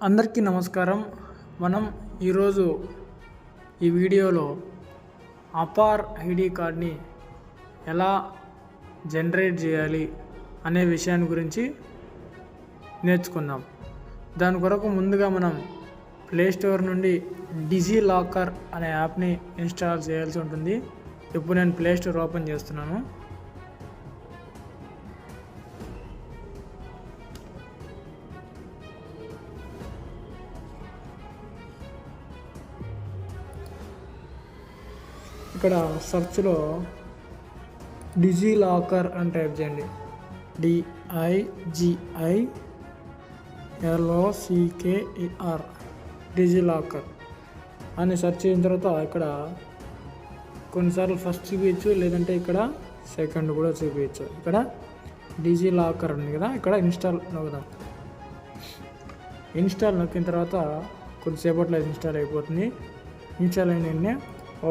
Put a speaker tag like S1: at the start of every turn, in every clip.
S1: అందరికీ నమస్కారం. మనం ఈరోజు ఈ వీడియోలో అపార్ ఐడి కార్డ్ని ఎలా జనరేట్ చేయాలి అనే విషయాన్ని గురించి నేర్చుకుందాం. దాని కొరకు ముందుగా మనం ప్లేస్టోర్ నుండి డిజిలాకర్ అనే యాప్ని ఇన్స్టాల్ చేయాల్సి ఉంటుంది. ఇప్పుడు నేను ప్లేస్టోర్ ఓపెన్ చేస్తున్నాను. ఇక్కడ సెర్చ్లో డిజిలాకర్ అని టైప్ చేయండి. DIGILOCKER డిజిలాకర్ అని సెర్చ్ చేసిన తర్వాత ఇక్కడ కొన్నిసార్లు ఫస్ట్ చూపించచ్చు, లేదంటే ఇక్కడ సెకండ్ కూడా చూపించచ్చు. ఇక్కడ డిజిలాకర్ ఉంది కదా, ఇక్కడ ఇన్స్టాల్ నొక్కుదాం. ఇన్స్టాల్ నొక్కిన తర్వాత కొద్దిసేపట్లో ఇన్స్టాల్ అయిపోతుంది. ఇన్స్టాల్ అయిన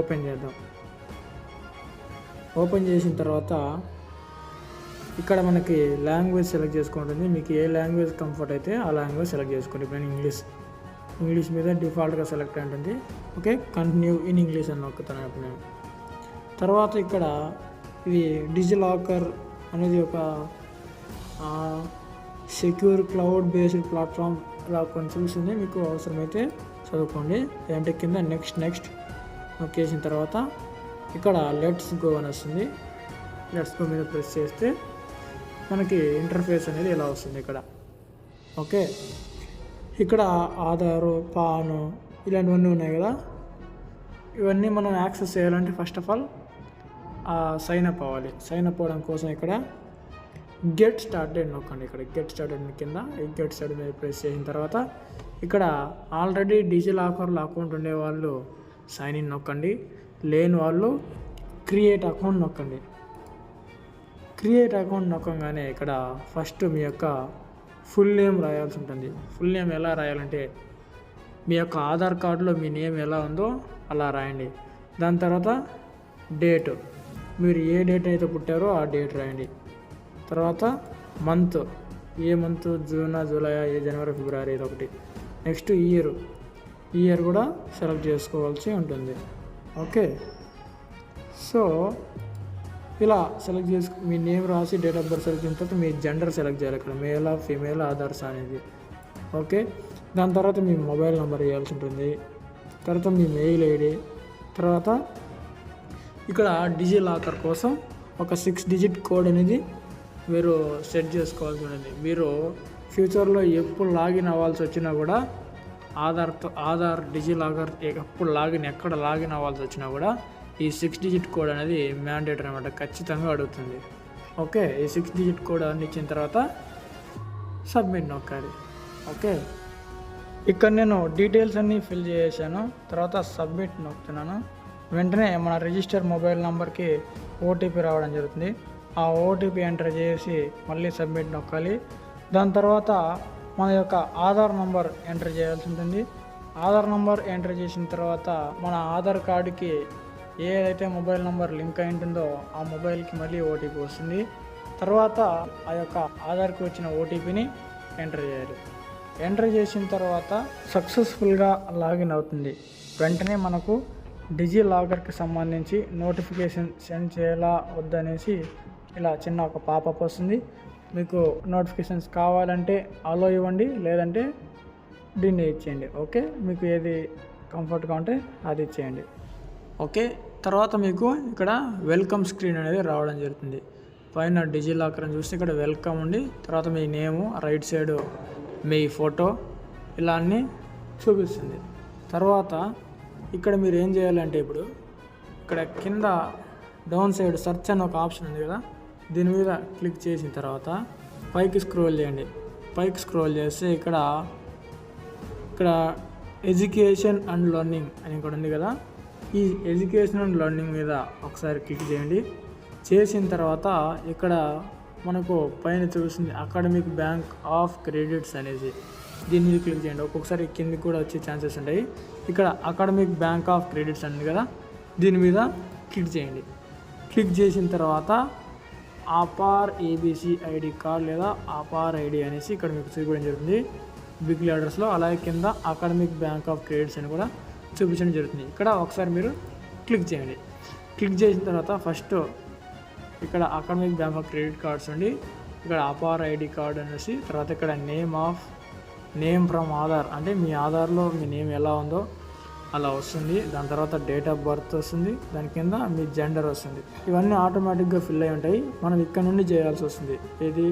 S1: ఓపెన్ చేద్దాం. ఓపెన్ చేసిన తర్వాత ఇక్కడ మనకి లాంగ్వేజ్ సెలెక్ట్ చేసుకుంటుంది. మీకు ఏ లాంగ్వేజ్ కంఫర్ట్ అయితే ఆ లాంగ్వేజ్ సెలెక్ట్ చేసుకోండి. ఇప్పుడు నేను ఇంగ్లీష్ మీద డిఫాల్ట్గా సెలెక్ట్ ఉంటుంది. ఓకే, కంటిన్యూ ఇన్ ఇంగ్లీష్ అని నొక్కుతాను ఇప్పుడు నేను. తర్వాత ఇక్కడ ఇది డిజిలాకర్ అనేది ఒక సెక్యూర్ క్లౌడ్ బేస్డ్ ప్లాట్ఫామ్ ఇలా కొన్ని చూసింది. మీకు అవసరమైతే చదువుకోండి. అంటే కింద నెక్స్ట్ నొక్కేసిన తర్వాత ఇక్కడ లెట్స్ గో అని వస్తుంది. లెట్స్ గో మీద ప్రెస్ చేస్తే మనకి ఇంటర్ఫేస్ అనేది ఇలా వస్తుంది ఇక్కడ. ఓకే, ఇక్కడ ఆధారు, పాను ఇలాంటివన్నీ ఉన్నాయి కదా. ఇవన్నీ మనం యాక్సెస్ చేయాలంటే first of all sign up అవ్వాలి. సైన్ అప్ అవ్వడం కోసం ఇక్కడ గెట్ స్టార్టెడ్ నొక్కండి. ఇక్కడ గెట్ స్టార్టెడ్ కింద ఈ గెట్ స్టార్టెడ్ మీద ప్రెస్ చేసిన తర్వాత ఇక్కడ ఆల్రెడీ డిజిలాకర్లో అకౌంట్ ఉండేవాళ్ళు సైన్ ఇన్ నొక్కండి. లేని వాళ్ళు క్రియేట్ అకౌంట్ నొక్కండి. క్రియేట్ అకౌంట్ నొక్కగానే ఇక్కడ ఫస్ట్ మీ యొక్క ఫుల్ నేమ్ రాయాల్సి ఉంటుంది. ఫుల్ నేమ్ ఎలా రాయాలంటే మీ యొక్క ఆధార్ కార్డులో మీ నేమ్ ఎలా ఉందో అలా రాయండి. దాని తర్వాత డేట్, మీరు ఏ డేట్ అయితే పుట్టారో ఆ డేట్ రాయండి. తర్వాత మంత్, ఏ మంత్, జూన్, జూలై, జనవరి, ఫిబ్రవరి ఇది ఒకటి. నెక్స్ట్ ఇయర్ కూడా సెలెక్ట్ చేసుకోవాల్సి ఉంటుంది. ఓకే, సో ఇలా సెలెక్ట్ మీ నేమ్ రాసి డేట్ ఆఫ్ బర్త్ సెలెక్ట్ చేసిన తర్వాత మీ జెండర్ సెలెక్ట్ చేయాలి. ఇక్కడ మేలా ఫీమేల్ ఆధార్స్ అనేది. ఓకే, దాని తర్వాత మీ మొబైల్ నెంబర్ ఇవ్వాల్సి ఉంటుంది. తర్వాత మీ మెయిల్ ఐడి. తర్వాత ఇక్కడ డిజిలాకర్ కోసం ఒక 6 డిజిట్ కోడ్ అనేది మీరు సెట్ చేసుకోవాల్సి ఉంటుంది. మీరు ఫ్యూచర్లో ఎప్పుడు లాగిన్ అవ్వాల్సి వచ్చినా కూడా ఆధార్ డిజిలాకర్ ఎప్పుడు ఎక్కడ లాగిన్ అవ్వాల్సి వచ్చినా కూడా ఈ 6 డిజిట్ కోడ్ అనేది మ్యాండేటరీ అనమాట, ఖచ్చితంగా అడుగుతుంది. ఓకే, ఈ 6 డిజిట్ కోడ్ అన్ని ఇచ్చిన తర్వాత సబ్మిట్ నొక్కాలి. ఓకే, ఇక్కడ నేను డీటెయిల్స్ అన్నీ ఫిల్ చేసాను. తర్వాత సబ్మిట్ నొక్కుతున్నాను. వెంటనే మన రిజిస్టర్ మొబైల్ నెంబర్కి ఓటీపీ రావడం జరుగుతుంది. ఆ ఓటీపీ ఎంటర్ చేసి మళ్ళీ సబ్మిట్ నొక్కాలి. దాని తర్వాత మన యొక్క ఆధార్ నంబర్ ఎంటర్ చేయాల్సి ఉంటుంది. ఆధార్ నంబర్ ఎంటర్ చేసిన తర్వాత మన ఆధార్ కార్డుకి ఏదైతే మొబైల్ నెంబర్ లింక్ అయి ఉంటుందో ఆ మొబైల్కి మళ్ళీ ఓటీపీ వస్తుంది. తర్వాత ఆ యొక్క ఆధార్కి వచ్చిన ఓటీపీని ఎంటర్ చేయాలి. ఎంటర్ చేసిన తర్వాత సక్సెస్ఫుల్గా లాగిన్ అవుతుంది. వెంటనే మనకు డిజిలాకర్కి సంబంధించి నోటిఫికేషన్ సెండ్ చేయాలా వద్దనేసి ఇలా చిన్న ఒక పాపప్ వస్తుంది. మీకు నోటిఫికేషన్స్ కావాలంటే అలో ఇవ్వండి, లేదంటే దీన్ని ఇచ్చేయండి. ఓకే, మీకు ఏది కంఫర్ట్గా ఉంటే అది ఇచ్చేయండి. ఓకే, తర్వాత మీకు ఇక్కడ వెల్కమ్ స్క్రీన్ అనేది రావడం జరుగుతుంది. పైన డిజిలాకర్ అని చూస్తే ఇక్కడ వెల్కమ్ ఉండి తర్వాత మీ నేము, రైట్ సైడ్ మీ ఫోటో ఇలా అన్నీ చూపిస్తుంది. తర్వాత ఇక్కడ మీరు ఏం చేయాలంటే ఇప్పుడు ఇక్కడ కింద డౌన్ సైడ్ సెర్చ్ అని ఒక ఆప్షన్ ఉంది కదా, దీని మీద క్లిక్ చేసిన తర్వాత పైకి స్క్రోల్ చేయండి. పైకి స్క్రోల్ చేస్తే ఇక్కడ ఎడ్యుకేషన్ అండ్ లెర్నింగ్ అని కూడా ఉంది కదా, ఈ ఎడ్యుకేషన్ అండ్ లెర్నింగ్ మీద ఒకసారి క్లిక్ చేయండి. చేసిన తర్వాత ఇక్కడ మనకు పైన చూస్తుంది అకాడమిక్ బ్యాంక్ ఆఫ్ క్రెడిట్స్ అనేసి, దీని మీద క్లిక్ చేయండి. ఒక్కొక్కసారి కిందకి కూడా వచ్చే ఛాన్సెస్ ఉంటాయి. ఇక్కడ అకాడమిక్ బ్యాంక్ ఆఫ్ క్రెడిట్స్ ఉంది కదా, దీని మీద క్లిక్ చేయండి. క్లిక్ చేసిన తర్వాత అపార్ ఏబీసీ ఐడి కార్డ్ లేదా అపార్ ఐడి అనేసి ఇక్కడ మీకు చూపించడం జరుగుతుంది. బిగ్ లెటర్స్లో, అలాగే కింద అకాడమిక్ బ్యాంక్ ఆఫ్ క్రెడిట్స్ అని కూడా చూపించడం జరుగుతుంది. ఇక్కడ ఒకసారి మీరు క్లిక్ చేయండి. క్లిక్ చేసిన తర్వాత ఫస్ట్ ఇక్కడ academic bank of credit cards అండి, ఇక్కడ అపార్ ఐడి కార్డ్ అనేసి, తర్వాత ఇక్కడ నేమ్ ఫ్రమ్ ఆధార్, అంటే మీ ఆధార్లో మీ నేమ్ ఎలా ఉందో అలా వస్తుంది. దాని తర్వాత డేట్ ఆఫ్ బర్త్ వస్తుంది, దాని కింద మీ జెండర్ వస్తుంది. ఇవన్నీ ఆటోమేటిక్గా ఫిల్ అయి ఉంటాయి. మనం ఇక్కడ నుండి చేయాల్సి వస్తుంది. ఇది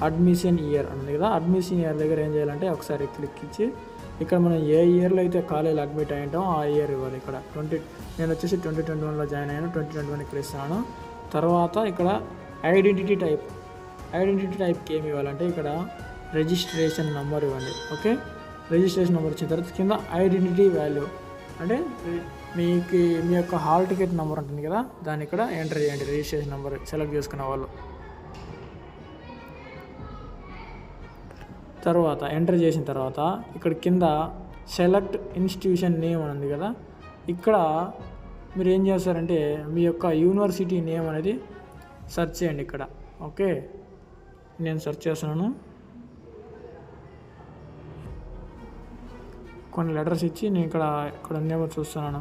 S1: అడ్మిషన్ ఇయర్ ఉంది కదా, అడ్మిషన్ ఇయర్ దగ్గర ఏం చేయాలంటే ఒకసారి క్లిక్ ఇచ్చి ఇక్కడ మనం ఏ ఇయర్లో అయితే కాలేజీలో అడ్మిట్ అయి ఉంటాం ఆ ఇయర్ ఇవ్వాలి. ఇక్కడ నేను వచ్చేసి 2021లో జాయిన్ అయ్యాను, 2021 ఇక్కడ ఇస్తాను. తర్వాత ఇక్కడ ఐడెంటిటీ టైప్కి ఏమి ఇవ్వాలంటే ఇక్కడ రిజిస్ట్రేషన్ నెంబర్ ఇవ్వండి. ఓకే, రిజిస్ట్రేషన్ నెంబర్ వచ్చిన తర్వాత కింద ఐడెంటిటీ వాల్యూ, అంటే మీ యొక్క హాల్ టికెట్ నెంబర్ ఉంటుంది కదా, దాన్ని ఇక్కడ ఎంటర్ చేయండి. రిజిస్ట్రేషన్ నెంబర్ సెలెక్ట్ చేసుకునే వాళ్ళు తర్వాత ఎంటర్ చేసిన తర్వాత ఇక్కడ కింద సెలెక్ట్ ఇన్స్టిట్యూషన్ నేమ్ అని ఉంది కదా, ఇక్కడ మీరు ఏం చేస్తారంటే మీ యొక్క యూనివర్సిటీ నేమ్ అనేది సెర్చ్ చేయండి ఇక్కడ. ఓకే, నేను సెర్చ్ చేస్తున్నాను. కొన్ని లెటర్స్ ఇచ్చి నేను ఇక్కడ ఉందేమో చూస్తున్నాను.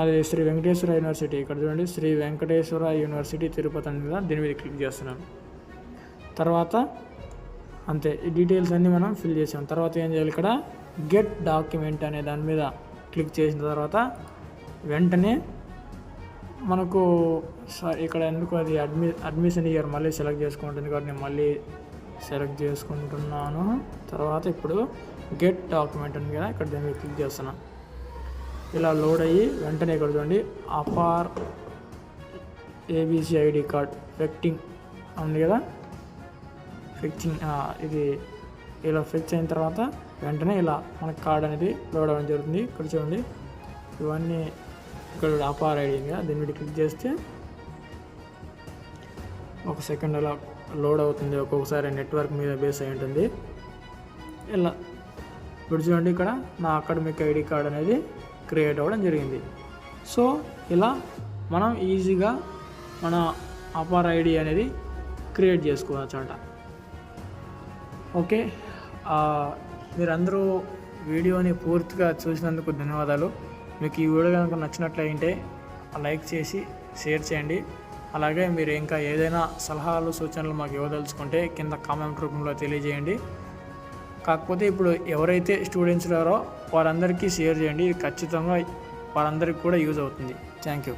S1: అది శ్రీ వెంకటేశ్వర యూనివర్సిటీ, ఇక్కడ చూడండి శ్రీ వెంకటేశ్వర యూనివర్సిటీ తిరుపతి అని కదా, దీని మీద క్లిక్ చేస్తున్నాను. తర్వాత అంతే, ఈ డీటెయిల్స్ అన్నీ మనం ఫిల్ చేసాం. తర్వాత ఏం చేయాలి, ఇక్కడ గెట్ డాక్యుమెంట్ అనే దాని మీద క్లిక్ చేసిన తర్వాత వెంటనే మనకు ఇక్కడ ఎందుకు అది అడ్మిషన్ ఇయర్ మళ్ళీ సెలెక్ట్ చేసుకుంటుంది కాబట్టి నేను మళ్ళీ సెలెక్ట్ చేసుకుంటున్నాను. తర్వాత ఇప్పుడు గెట్ డాక్యుమెంట్ ఉంది కదా, ఇక్కడ దీని మీద క్లిక్ చేస్తున్నాను. ఇలా లోడ్ అయ్యి వెంటనే ఇక్కడ చూడండి అపార్ ఏబీసీ ఐడి కార్డ్ ఫెక్టింగ్ ఉంది కదా, ఇది ఇలా ఫిక్స్ అయిన తర్వాత వెంటనే ఇలా మనకు కార్డ్ అనేది లోడ్ అవ్వడం జరుగుతుంది. ఇక్కడ చూడండి ఇవన్నీ ఇక్కడ అపార్ ఐడి కదా, దీని మీద క్లిక్ చేస్తే ఒక సెకండ్ అలా లోడ్ అవుతుంది. ఒక్కొక్కసారి నెట్వర్క్ మీద బేస్ అయి ఉంటుంది. ఇలా ఇప్పుడు చూడండి ఇక్కడ నా అకాడమిక్ ఐడి కార్డ్ అనేది క్రియేట్ అవ్వడం జరిగింది. సో ఇలా మనం ఈజీగా మన అపార్ ఐడి అనేది క్రియేట్ చేసుకోవచ్చు అంట. ఓకే, మీరందరూ వీడియోని పూర్తిగా చూసినందుకు ధన్యవాదాలు. మీకు ఈ వీడియో కనుక నచ్చినట్లయితే లైక్ చేసి షేర్ చేయండి. అలాగే మీరు ఇంకా ఏదైనా సలహాలు సూచనలు మాకు ఇవ్వదలుచుకుంటే కింద కామెంట్ రూపంలో తెలియజేయండి. కాకపోతే ఇప్పుడు ఎవరైతే స్టూడెంట్స్ ఉన్నారో వారందరికీ షేర్ చేయండి, ఇది ఖచ్చితంగా వారందరికీ కూడా యూజ్ అవుతుంది. Thank you.